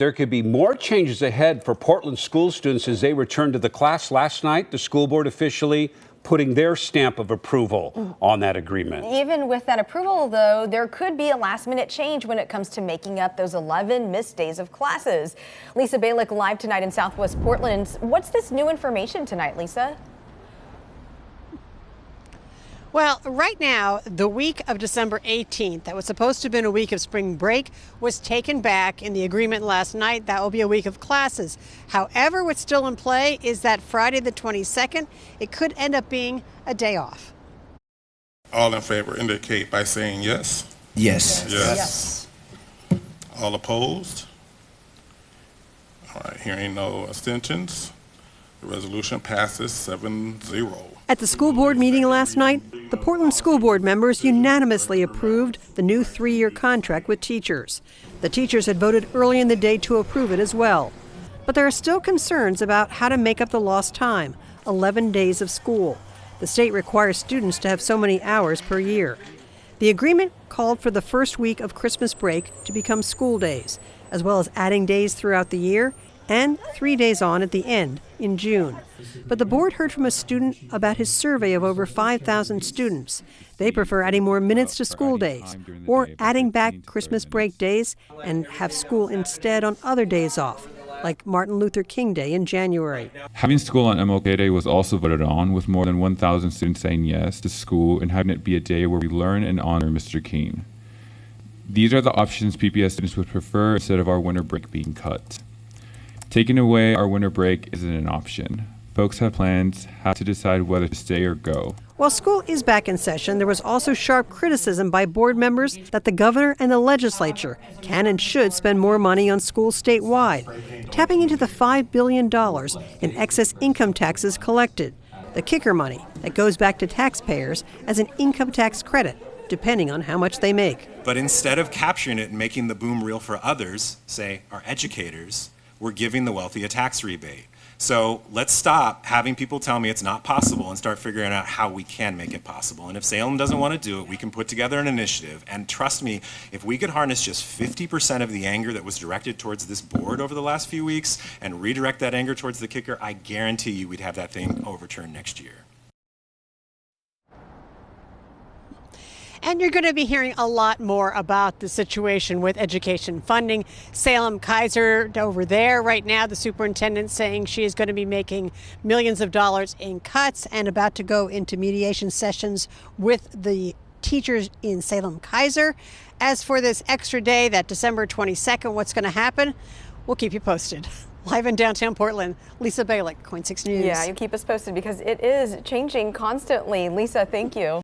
There could be more changes ahead for Portland school students as they return to the class. Last night, the school board officially putting their stamp of approval on that agreement. Even with that approval, though, there could be a last-minute change when it comes to making up those 11 missed days of classes. Lisa Balick live tonight in Southwest Portland. What's this new information tonight, Lisa? Well, right now, the week of December 18th, that was supposed to have been a week of spring break, was taken back in the agreement last night. That will be a week of classes. However, what's still in play is that Friday the 22nd, it could end up being a day off. All in favor indicate by saying yes. Yes. Yes. All opposed? All right, hearing no abstentions, the resolution passes 7-0. At the school board meeting last night, the Portland School Board members unanimously approved the new 3-year contract with teachers. The teachers had voted early in the day to approve it as well. But there are still concerns about how to make up the lost time, 11 days of school. The state requires students to have so many hours per year. The agreement called for the first week of Christmas break to become school days, as well as adding days throughout the year and 3 days on at the end in June. But the board heard from a student about his survey of over 5,000 students. They prefer adding more minutes to school days or adding back Christmas break days and have school instead on other days off, like Martin Luther King Day in January. Having school on MLK Day was also voted on, with more than 1,000 students saying yes to school and having it be a day where we learn and honor Mr. King. These are the options PPS students would prefer instead of our winter break being cut. Taking away our winter break isn't an option. Folks have plans, have to decide whether to stay or go. While school is back in session, there was also sharp criticism by board members that the governor and the legislature can and should spend more money on schools statewide, tapping into the $5 billion in excess income taxes collected, the kicker money that goes back to taxpayers as an income tax credit, depending on how much they make. But instead of capturing it and making the boom real for others, say our educators, we're giving the wealthy a tax rebate. So let's stop having people tell me it's not possible and start figuring out how we can make it possible. And if Salem doesn't want to do it, we can put together an initiative. And trust me, if we could harness just 50% of the anger that was directed towards this board over the last few weeks and redirect that anger towards the kicker, I guarantee you we'd have that thing overturned next year. And you're going to be hearing a lot more about the situation with education funding. Salem Kaiser over there right now, the superintendent saying she is going to be making millions of dollars in cuts and about to go into mediation sessions with the teachers in Salem Kaiser. As for this extra day, that December 22nd, what's going to happen? We'll keep you posted. Live in downtown Portland, Lisa Balick, KOIN 6 News. Yeah, you keep us posted because it is changing constantly. Lisa, thank you.